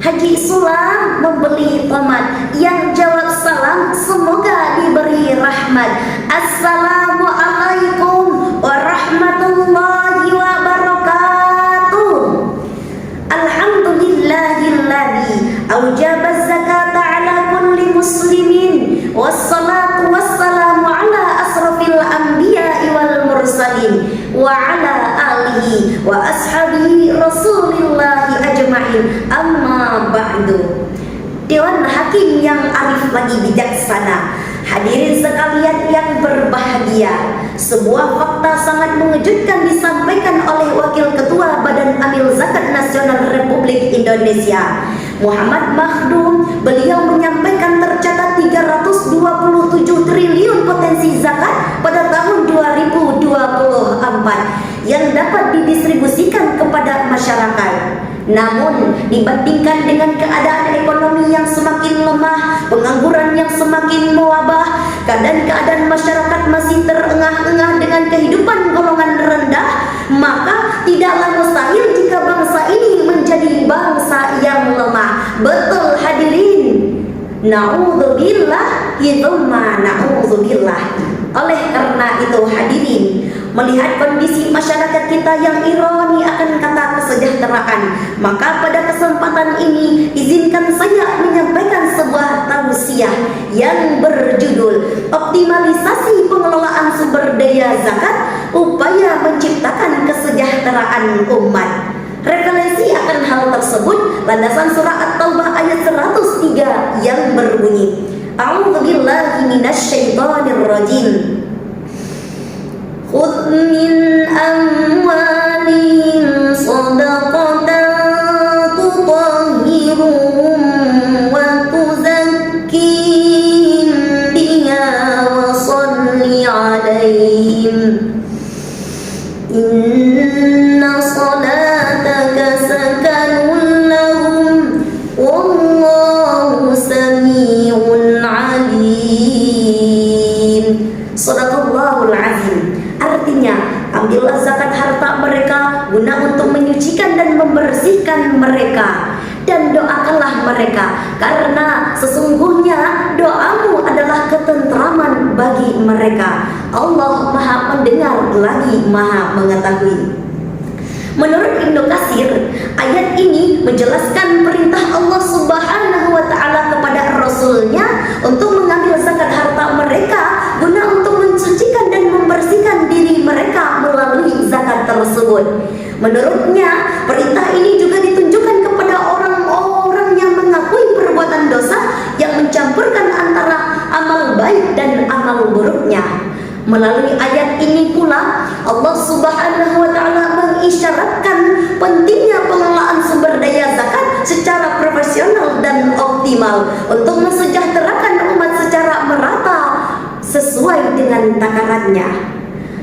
Haji Sulam membeli tomat. Yang jawab salam semoga diberi rahmat. Assalamualaikum warahmatullahi wabarakatuh. Alhamdulillahilladzi aujaba zakata ala kulli muslimin. Wassalatu wassalamu ala asrafil anbiya'i wal mursalin wa ala alihi wa ashabihi rasulillahi ajma'in. Amma ba'du. Dewan Hakim yang arif lagi bijaksana, hadirin sekalian yang berbahagia, sebuah fakta sangat mengejutkan disampaikan oleh Wakil Ketua Badan Amil Zakat Nasional Republik Indonesia, Muhammad Makhdum. Beliau menyampaikan tercatat 327 triliun potensi zakat pada tahun 2024 yang dapat didistribusikan kepada masyarakat. Namun dibandingkan dengan keadaan ekonomi yang semakin lemah, pengangguran yang semakin mewabah, keadaan masyarakat masih terengah-engah dengan kehidupan golongan rendah, maka tidaklah mustahil jika bangsa ini menjadi bangsa yang lemah. Betul hadirin. Na'udzubillah, tsumma na'udzubillah. Oleh karena itu hadirin, melihat kondisi masyarakat kita yang ironi akan kata kesejahteraan, maka pada kesempatan ini izinkan saya menyampaikan sebuah tausiah yang berjudul Optimalisasi Pengelolaan Sumber Daya Zakat, Upaya Menciptakan Kesejahteraan Umat. Referensi akan hal tersebut landasan surah At-Taubah ayat 103 yang berbunyi, A'udzubillahi minasyaitonir rajim. Khudh min amwalihim shadaqatan tutahhiruhum wa tuzakkihim biha wa shalli 'alaihim. Inna salataka sakanun lahum wallahu sami'un 'alim. Shadaqallahul 'azim. Artinya, ambillah zakat harta mereka guna untuk menyucikan dan membersihkan mereka, dan doakanlah mereka, karena sesungguhnya doamu adalah ketentraman bagi mereka. Allah Maha Mendengar lagi Maha Mengetahui. Menurut Ibnu Katsir, ayat ini menjelaskan perintah Allah Subhanahu wa Ta'ala kepada Rasulnya untuk mengambil zakat harta mereka guna untuk mensucikan dan membersihkan diri mereka melalui zakat tersebut. Menurutnya, perintah ini juga ditunjukkan kepada orang-orang yang mengakui perbuatan dosa yang mencampurkan antara amal baik dan amal buruknya. Melalui ayat ini pula Allah Subhanahu wa Ta'ala mengisyaratkan pentingnya pengelolaan sumber daya zakat secara profesional dan optimal untuk mensejahterakan umat secara merata sesuai dengan takarannya.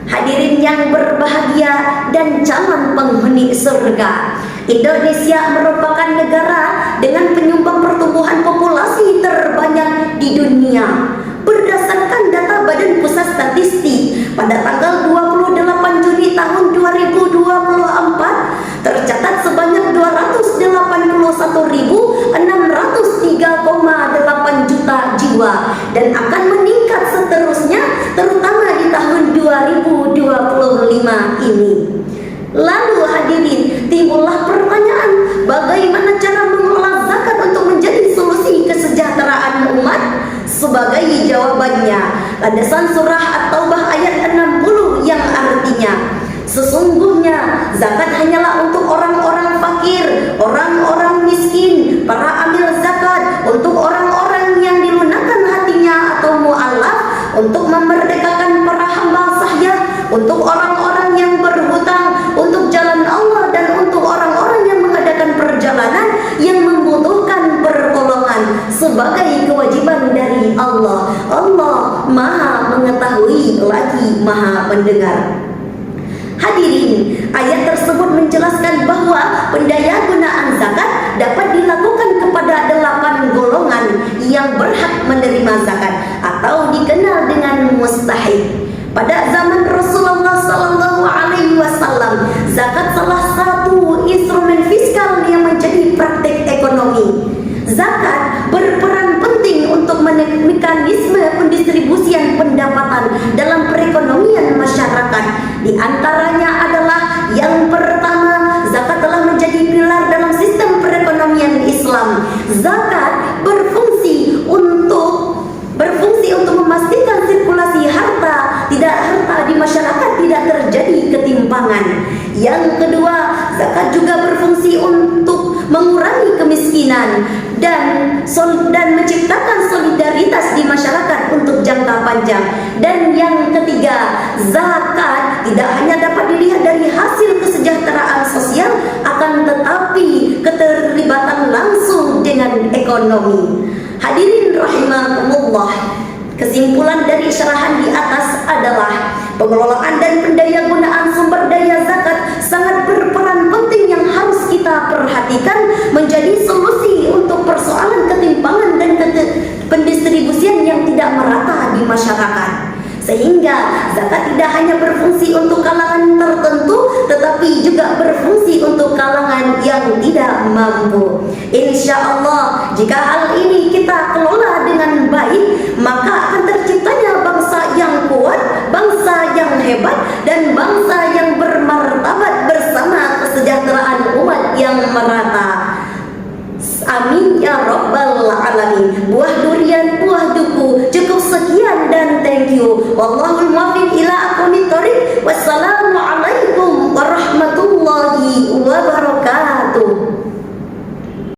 Hadirin yang berbahagia dan calon penghuni surga, Indonesia merupakan negara dengan penyumbang pertumbuhan populasi terbanyak di dunia. Berdasarkan data Badan Pusat Statistik, pada tanggal 28 Juni tahun 2024 tercatat sebanyak 281.603,8 juta jiwa dan akan meningkat seterusnya, terutama di tahun 2025 ini. Lalu hadirin, timbullah pertanyaan, bagaimana cara mengolah zakat untuk menjadi solusi kesejahteraan umat? Sebagai jawabannya, landasan surah At-Taubah ayat 60 yang artinya, sesungguhnya zakat hanyalah untuk orang-orang fakir, orang-orang miskin, para amil zakat, untuk orang-orang yang dilunakkan hatinya atau mu'alaf, untuk memerdekakan para hamba sahya, untuk orang-orang yang berhutang untuk jalan Allah, dan untuk orang-orang yang mengadakan perjalanan yang membutuhkan pertolongan sebagai kewajiban dari Allah. Allah Maha Mengetahui lagi Maha Mendengar. Hadirin, ayat tersebut menjelaskan bahwa pendayagunaan zakat dapat dilakukan kepada 8 golongan yang berhak menerima zakat atau dikenal dengan mustahik. Pada zaman Rasulullah SAW, zakat salah satu instrumen fiskal yang menjadi praktek ekonomi. kemajuan dalam perekonomian masyarakat. Di antaranya adalah yang pertama, zakat telah menjadi pilar dalam sistem perekonomian Islam. Zakat berfungsi untuk memastikan sirkulasi harta di masyarakat tidak terjadi ketimpangan. Yang kedua, zakat juga berfungsi untuk mengurangi kemiskinan dan menciptakan solidaritas di masyarakat untuk jangka panjang. Dan yang ketiga, zakat tidak hanya dapat dilihat dari hasil kesejahteraan sosial, akan tetapi keterlibatan langsung dengan ekonomi. Hadirin rahimakumullah, kesimpulan dari syarahan di atas adalah pengelolaan dan pendayagunaan sumber daya zakat sangat berperan penting yang harus kita perhatikan menjadi solusi untuk persoalan ketimpangan dan pendistribusian yang tidak merata di masyarakat. Sehingga zakat tidak hanya berfungsi untuk kalangan tertentu, tetapi juga berfungsi untuk kalangan yang tidak mampu. Insya Allah, jika hal ini kita kelola dengan baik, maka akan terciptanya bangsa yang kuat, bangsa yang hebat, dan bangsa yang bermartabat bersama kesejahteraan umat yang merata. Amin ya rabbal alamin. Buah durian, buah duku. Cukup sekian dan thank you. Wallahul muwaffiq